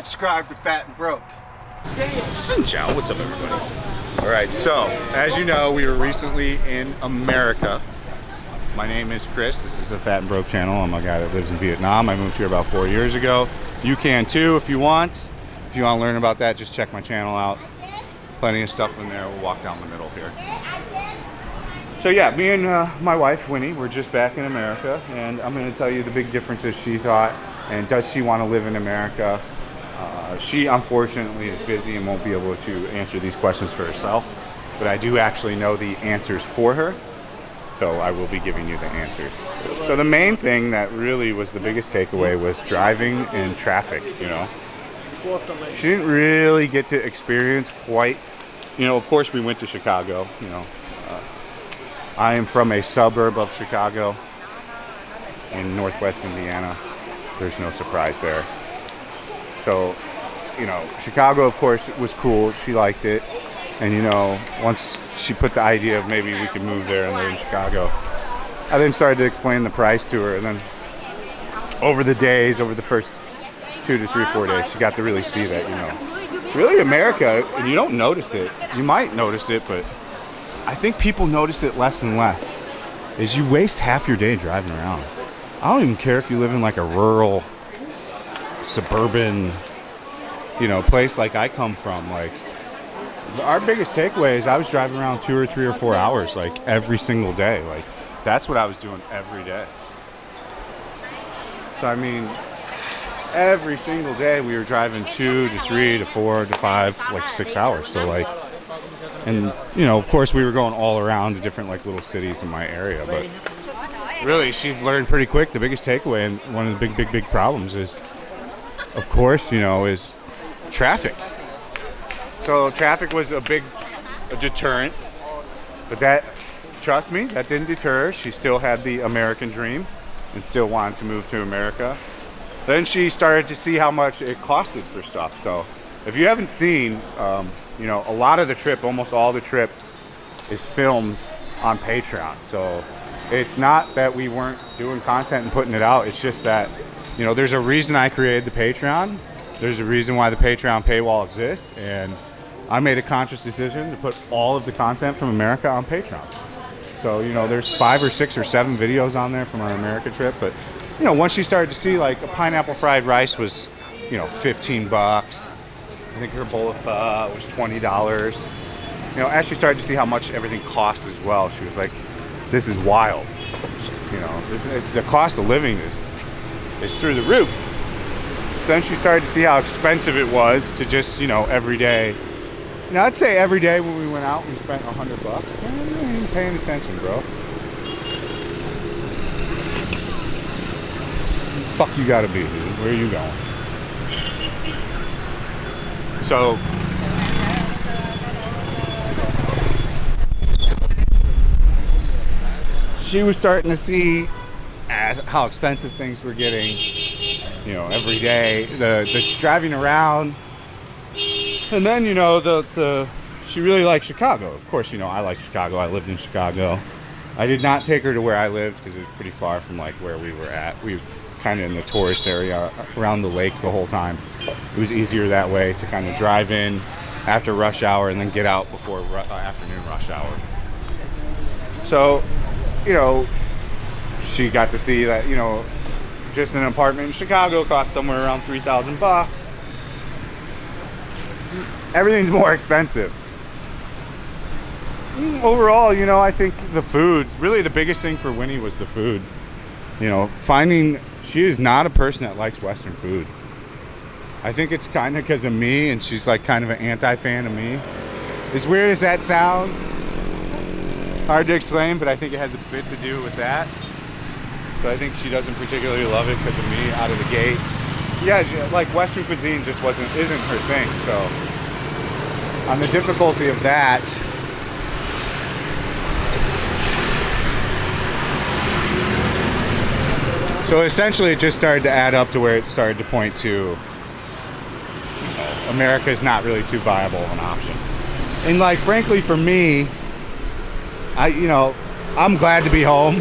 subscribe to Fat and Broke. Xin Chao, what's up everybody? Alright, so, as you know, we were recently in America. My name is Chris, this is a Fat and Broke channel. I'm a guy that lives in Vietnam. I moved here about 4 years ago. You can too if you want. If you want to learn about that, just check my channel out. Plenty of stuff in there. We'll walk down the middle here. So yeah, me and my wife, Winnie, we're just back in America, and I'm going to tell you the big differences she thought, and does she want to live in America? She unfortunately is busy and won't be able to answer these questions for herself, but I do actually know the answers for her, so I will be giving you the answers. So the main thing that really was the biggest takeaway was driving in traffic, you know. She didn't really get to experience quite, you know, of course we went to Chicago, you know. I am from a suburb of Chicago in northwest Indiana. There's no surprise there. So, you know, Chicago, of course, was cool. She liked it. And, you know, once she put the idea of maybe we could move there and live in Chicago, I then started to explain the price to her. And then over the days, over the first 2 to 3, 4 days, she got to really see that, you know, really America, and you don't notice it. You might notice it, but I think people notice it less and less, is you waste half your day driving around. I don't even care if you live in like a rural, suburban, you know, place like I come from. Like, our biggest takeaway is I was driving around 2 or 3 or 4 hours, like every single day. Like, that's what I was doing every day. So I mean, every single day we were driving 2 to 3 to 4 to 5, like 6 hours. So like, and you know, of course we were going all around to different like little cities in my area, but really she's learned pretty quick. The biggest takeaway and one of the big problems is, of course, you know, is traffic. So traffic was a deterrent, but that, trust me, that didn't deter her. She still had the American dream and still wanted to move to America. Then she started to see how much it costed for stuff. So if you haven't seen, you know, a lot of the trip, almost all the trip is filmed on Patreon. So it's not that we weren't doing content and putting it out. It's just that, you know, there's a reason I created the Patreon. There's a reason why the Patreon paywall exists. And I made a conscious decision to put all of the content from America on Patreon. So, you know, there's 5 or 6 or 7 videos on there from our America trip. But, you know, once she started to see like a pineapple fried rice was, you know, $15. I think her bowl of pho was $20. You know, as she started to see how much everything costs as well, she was like, "This is wild." You know, it's the cost of living is through the roof. So then she started to see how expensive it was to just, you know, every day. You know, I'd say every day when we went out, we spent $100. You ain't even paying attention, bro. Fuck you gotta be, dude. Where are you going? So she was starting to see how expensive things were getting, you know, every day. The driving around, and then, you know, she really liked Chicago. Of course, you know, I like Chicago. I lived in Chicago. I did not take her to where I lived because it was pretty far from like where we were at. We were kind of in the tourist area around the lake the whole time. It was easier that way to kind of drive in after rush hour and then get out before afternoon rush hour. So, you know, she got to see that, you know, just an apartment in Chicago costs somewhere around $3,000. Everything's more expensive. Overall, you know, I think the food, really the biggest thing for Winnie was the food. You know, she is not a person that likes Western food. I think it's kind of because of me, and she's like kind of an anti-fan of me. As weird as that sounds, hard to explain, but I think it has a bit to do with that. So I think she doesn't particularly love it because of me out of the gate. Yeah, like Western cuisine just isn't her thing. So on the difficulty of that, so essentially it just started to add up to where it started to point to, America is not really too viable an option. And like, frankly, for me, I'm glad to be home.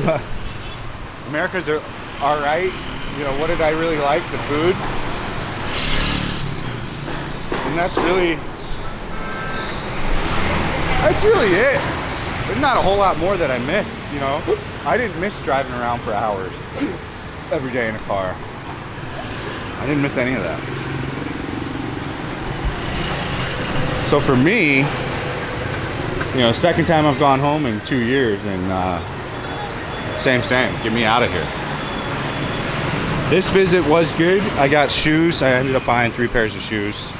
America's all right. You know, what did I really like? The food. that's really it. There's not a whole lot more that I missed, you know. I didn't miss driving around for hours every day in a car. I didn't miss any of that. So for me, you know, second time I've gone home in 2 years, and same, get me out of here. This visit was good. I got shoes. I ended up buying 3 pairs of shoes.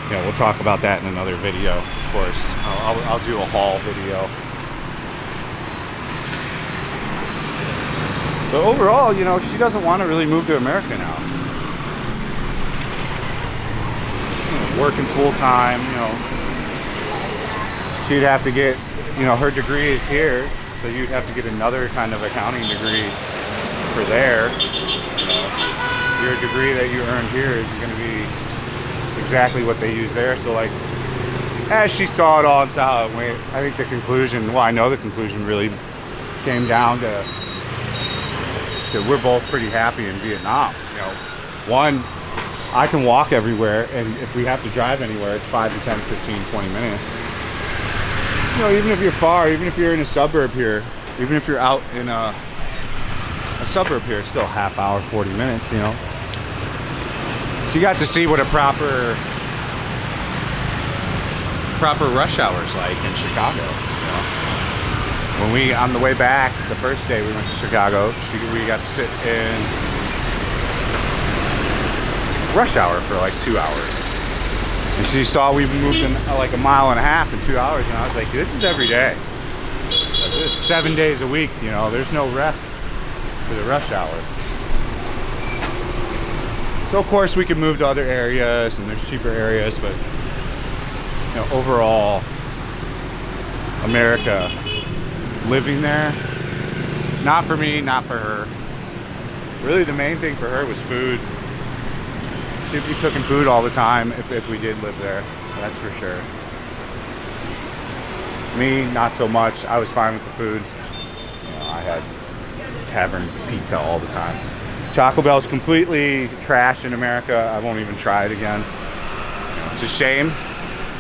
You know, we'll talk about that in another video, of course. I'll do a haul video. But overall, you know, she doesn't want to really move to America now. You know, working full time, you know. She'd have to get, you know, her degree is here, so you'd have to get another kind of accounting degree for there. You know, your degree that you earned here isn't going to be exactly what they use there. So, like, as she saw it all and saw it, I think the conclusion, well, I know the conclusion really came down to we're both pretty happy in Vietnam. You know, one, I can walk everywhere, and if we have to drive anywhere, it's 5 to 10, 15, 20 minutes. You know, even if you're far, even if you're in a suburb here, even if you're out in a suburb here, it's still a half hour, 40 minutes, you know. She got to see what a proper rush hour is like in Chicago, you know. When we, on the way back, the first day we went to Chicago, we got to sit in rush hour for like 2 hours. And she saw we moved in like a mile and a half in 2 hours, and I was like, this is every day. This is 7 days a week, you know, there's no rest for the rush hour. So of course we can move to other areas, and there's cheaper areas, but you know, overall, America, living there, not for me, not for her. Really the main thing for her was food. She'd be cooking food all the time if we did live there, that's for sure. Me, not so much. I was fine with the food. You know, I had tavern pizza all the time. Taco Bell's completely trash in America. I won't even try it again. It's a shame.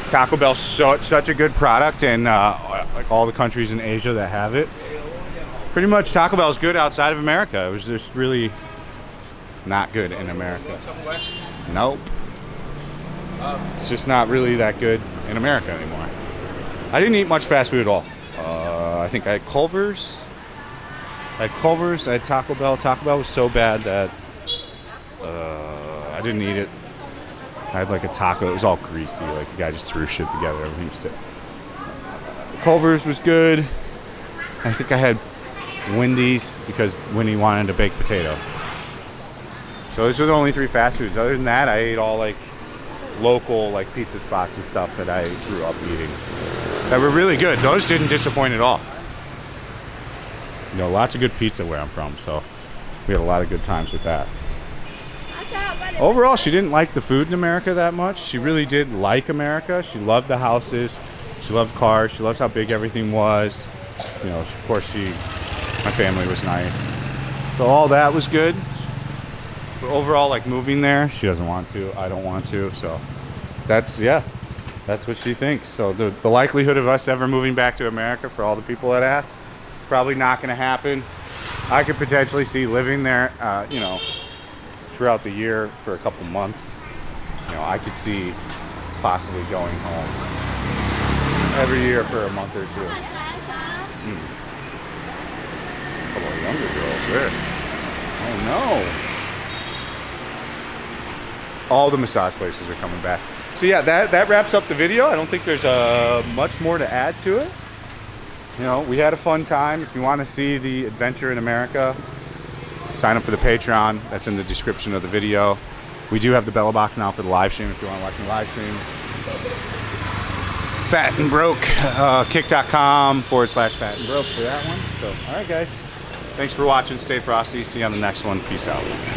Taco Bell's such a good product in like all the countries in Asia that have it. Pretty much Taco Bell's good outside of America. It was just really not good in America. Nope. It's just not really that good in America anymore. I didn't eat much fast food at all. I think I had Culver's. I had Taco Bell. Taco Bell was so bad that I didn't eat it. I had like a taco. It was all greasy. Like the guy just threw shit together. Everything was sick. Culver's was good. I think I had Wendy's because Winnie wanted a baked potato. So those were the only 3 fast foods. Other than that, I ate all like local like pizza spots and stuff that I grew up eating that were really good. Those didn't disappoint at all. You know, lots of good pizza where I'm from, so we had a lot of good times with that. Overall, she didn't like the food in America that much. She really did like America. She loved the houses. She loved cars. She loves how big everything was. You know, of course, my family was nice. So all that was good. But overall, like moving there, she doesn't want to. I don't want to. So that's what she thinks. So the likelihood of us ever moving back to America, for all the people that ask, probably not going to happen. I could potentially see living there, you know, throughout the year for a couple months. You know, I could see possibly going home every year for a month or 2. A couple of younger girls there. Oh no. All the massage places are coming back. So yeah, that wraps up the video. I don't think there's much more to add to it. You know, we had a fun time. If you want to see the adventure in America, sign up for the Patreon. That's in the description of the video. We do have the Bella box now for the live stream if you want to watch me live stream. Fat and Broke, kick.com/Fat and Broke for that one. So, all right, guys. Thanks for watching. Stay frosty. See you on the next one. Peace out.